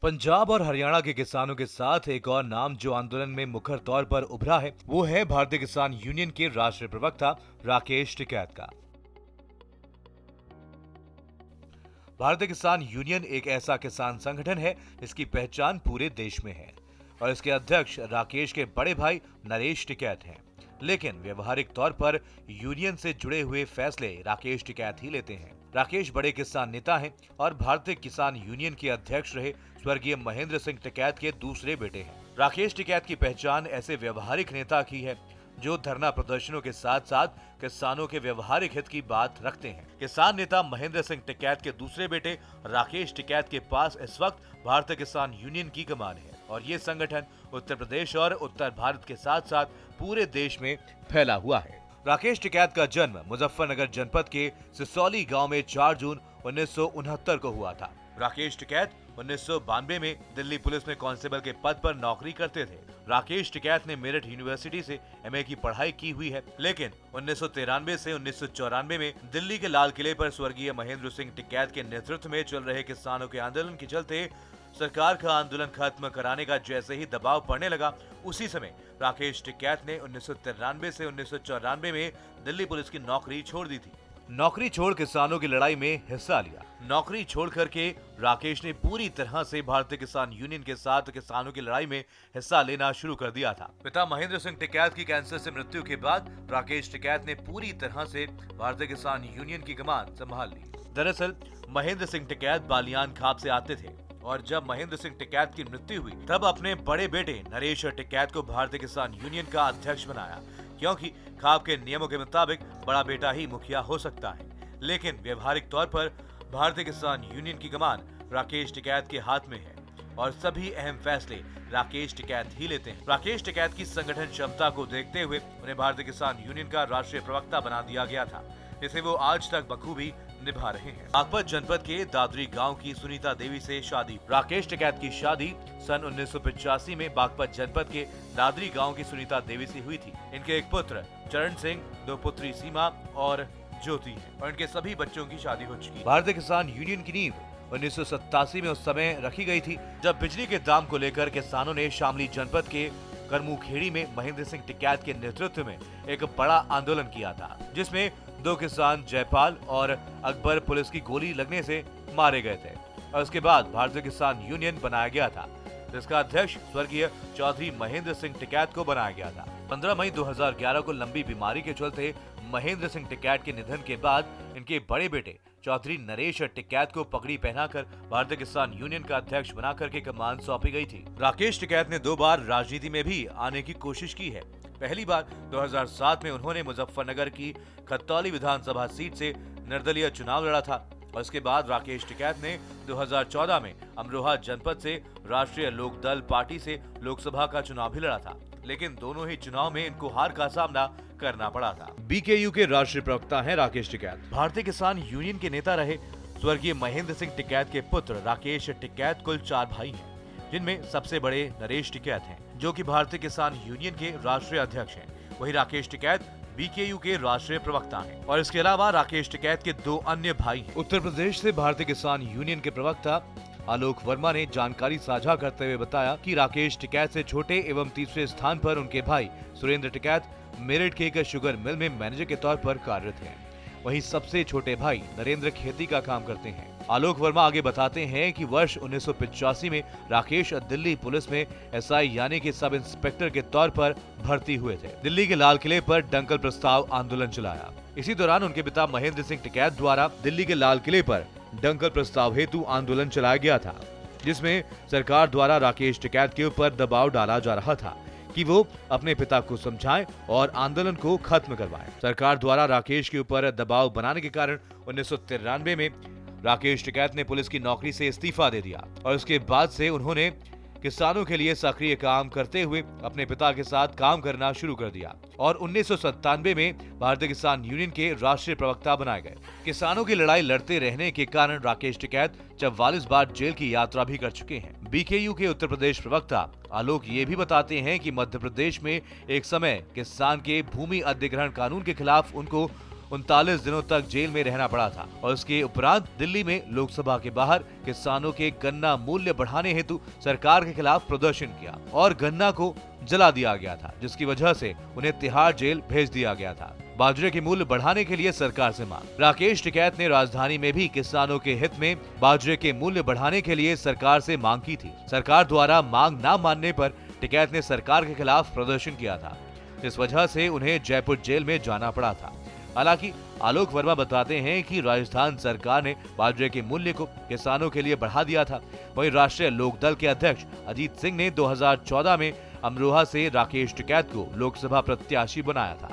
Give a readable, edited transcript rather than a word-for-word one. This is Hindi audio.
पंजाब और हरियाणा के किसानों के साथ एक और नाम जो आंदोलन में मुखर तौर पर उभरा है वो है भारतीय किसान यूनियन के राष्ट्रीय प्रवक्ता राकेश टिकैत का। भारतीय किसान यूनियन एक ऐसा किसान संगठन है जिसकी पहचान पूरे देश में है और इसके अध्यक्ष राकेश के बड़े भाई नरेश टिकैत हैं। लेकिन व्यवहारिक तौर पर यूनियन से जुड़े हुए फैसले राकेश टिकैत ही लेते हैं। राकेश बड़े किसान नेता हैं और भारतीय किसान यूनियन के अध्यक्ष रहे स्वर्गीय महेंद्र सिंह टिकैत के दूसरे बेटे हैं। राकेश टिकैत की पहचान ऐसे व्यवहारिक नेता की है जो धरना प्रदर्शनों के साथ साथ किसानों के व्यवहारिक हित की बात रखते हैं। किसान नेता महेंद्र सिंह टिकैत के दूसरे बेटे राकेश टिकैत के पास इस वक्त भारतीय किसान यूनियन की कमान है और ये संगठन उत्तर प्रदेश और उत्तर भारत के साथ साथ पूरे देश में फैला हुआ है। राकेश टिकैत का जन्म मुजफ्फरनगर जनपद के सिसौली गांव में 4 जून 1969 को हुआ था। राकेश टिकैत 1992 में दिल्ली पुलिस में कांस्टेबल के पद पर नौकरी करते थे। राकेश टिकैत ने मेरठ यूनिवर्सिटी से एमए की पढ़ाई की हुई है, लेकिन 1993 से 1994 में दिल्ली के लाल किले पर स्वर्गीय महेंद्र सिंह टिकैत के नेतृत्व में चल रहे किसानों के आंदोलन के चलते सरकार का आंदोलन खत्म कराने का जैसे ही दबाव पड़ने लगा, उसी समय राकेश टिकैत ने 1993 से 1994 में दिल्ली पुलिस की नौकरी छोड़ दी थी। नौकरी छोड़ किसानों की लड़ाई में हिस्सा लिया। नौकरी छोड़ करके राकेश ने पूरी तरह से भारतीय किसान यूनियन के साथ किसानों की लड़ाई में हिस्सा लेना शुरू कर दिया था। पिता महेंद्र सिंह टिकैत की कैंसर से मृत्यु के बाद राकेश टिकैत ने पूरी तरह से भारतीय किसान यूनियन की कमान संभाल ली। दरअसल महेंद्र सिंह टिकैत बालियान खाप से आते थे और जब महेंद्र सिंह टिकैत की मृत्यु हुई तब अपने बड़े बेटे नरेश टिकैत को भारतीय किसान यूनियन का अध्यक्ष बनाया, क्योंकि खाप के नियमों के मुताबिक बड़ा बेटा ही मुखिया हो सकता है। लेकिन व्यवहारिक तौर पर भारतीय किसान यूनियन की कमान राकेश टिकैत के हाथ में है और सभी अहम फैसले राकेश टिकैत ही लेते हैं। राकेश टिकैत की संगठन क्षमता को देखते हुए उन्हें भारतीय किसान यूनियन का राष्ट्रीय प्रवक्ता बना दिया गया था, जिसे वो आज तक बखूबी निभा रहे हैं। बागपत जनपद के दादरी गांव की सुनीता देवी से शादी। राकेश टिकैत की शादी सन 1985 में बागपत जनपद के दादरी गांव की सुनीता देवी से हुई थी। इनके एक पुत्र चरण सिंह, 2 पुत्री सीमा और ज्योति है और इनके सभी बच्चों की शादी हो चुकी है। भारतीय किसान यूनियन की नींव 1987 में उस समय रखी गई थी जब बिजली के दाम को लेकर किसानों ने शामली जनपद के करमुखेड़ी में महेंद्र सिंह टिकैत के नेतृत्व में एक बड़ा आंदोलन किया था, जिसमें 2 किसान जयपाल और अकबर पुलिस की गोली लगने से मारे गए थे और उसके बाद भारतीय किसान यूनियन बनाया गया था, जिसका अध्यक्ष स्वर्गीय चौधरी महेंद्र सिंह टिकैत को बनाया गया था। 15 मई 2011 को लंबी बीमारी के चलते महेंद्र सिंह टिकैत के निधन के बाद इनके बड़े बेटे चौधरी नरेश टिकैत को पगड़ी पहनाकर भारतीय किसान यूनियन का अध्यक्ष बनाकर के कमान सौंपी गई थी। राकेश टिकैत ने 2 बार राजनीति में भी आने की कोशिश की है। पहली बार 2007 में उन्होंने मुजफ्फरनगर की खतौली विधानसभा सीट से निर्दलीय चुनाव लड़ा था और इसके बाद राकेश टिकैत ने 2014 में अमरोहा जनपद से राष्ट्रीय लोकदल पार्टी से लोकसभा का चुनाव भी लड़ा था, लेकिन दोनों ही चुनाव में इनको हार का सामना करना पड़ा था। बीकेयू के राष्ट्रीय प्रवक्ता हैं राकेश टिकैत। भारतीय किसान यूनियन के नेता रहे स्वर्गीय महेंद्र सिंह टिकैत के पुत्र राकेश टिकैत कुल 4 भाई हैं, जिनमें सबसे बड़े नरेश टिकैत हैं, जो कि भारतीय किसान यूनियन के राष्ट्रीय अध्यक्ष हैं। वहीं राकेश टिकैत बीकेयू के राष्ट्रीय प्रवक्ता हैं और इसके अलावा राकेश टिकैत के 2 अन्य भाई हैं। उत्तर प्रदेश से भारतीय किसान यूनियन के प्रवक्ता आलोक वर्मा ने जानकारी साझा करते हुए बताया कि राकेश टिकैत से छोटे एवं तीसरे स्थान पर उनके भाई सुरेंद्र टिकैत मेरठ के एक शुगर मिल में मैनेजर के तौर पर कार्यरत हैं। वहीं सबसे छोटे भाई नरेंद्र खेती का काम करते हैं। आलोक वर्मा आगे बताते हैं कि वर्ष 1985 में राकेश दिल्ली पुलिस में एसआई यानी कि सब इंस्पेक्टर के तौर पर भर्ती हुए थे। दिल्ली के लाल किले पर डंकल प्रस्ताव आंदोलन चलाया। इसी दौरान उनके पिता महेंद्र सिंह टिकैत द्वारा दिल्ली के लाल किले पर डंकल प्रस्ताव हेतु आंदोलन चलाया गया था, जिसमें सरकार द्वारा राकेश टिकैत के ऊपर दबाव डाला जा रहा था कि वो अपने पिता को समझाएं और आंदोलन को खत्म करवाएं। सरकार द्वारा राकेश के ऊपर दबाव बनाने के कारण 1993 में राकेश टिकैत ने पुलिस की नौकरी से इस्तीफा दे दिया और उसके बाद से उन्होंने किसानों के लिए सक्रिय काम करते हुए अपने पिता के साथ काम करना शुरू कर दिया और 1997 में भारतीय किसान यूनियन के राष्ट्रीय प्रवक्ता बनाए गए। किसानों की लड़ाई लड़ते रहने के कारण राकेश टिकैत 44 बार जेल की यात्रा भी कर चुके हैं। बीकेयू के उत्तर प्रदेश प्रवक्ता आलोक ये भी बताते हैं कि मध्य प्रदेश में एक समय किसान के भूमि अधिग्रहण कानून के खिलाफ उनको 39 दिनों तक जेल में रहना पड़ा था और उसके उपरांत दिल्ली में लोकसभा के बाहर किसानों के गन्ना मूल्य बढ़ाने हेतु सरकार के खिलाफ प्रदर्शन किया और गन्ना को जला दिया गया था, जिसकी वजह से उन्हें तिहाड़ जेल भेज दिया गया था। बाजरे के मूल्य बढ़ाने के लिए सरकार से मांग। राकेश टिकैत ने राजधानी में भी किसानों के हित में बाजरे के मूल्य बढ़ाने के लिए सरकार से मांग की थी। सरकार द्वारा मांग न मानने पर टिकैत ने सरकार के खिलाफ प्रदर्शन किया था, इस वजह से उन्हें जयपुर जेल में जाना पड़ा था। हालांकि आलोक वर्मा बताते हैं कि राजस्थान सरकार ने बाजरे के मूल्य को किसानों के लिए बढ़ा दिया था। वहीं राष्ट्रीय लोकदल के अध्यक्ष अजीत सिंह ने 2014 में अमरोहा से राकेश टिकैत को लोकसभा प्रत्याशी बनाया था।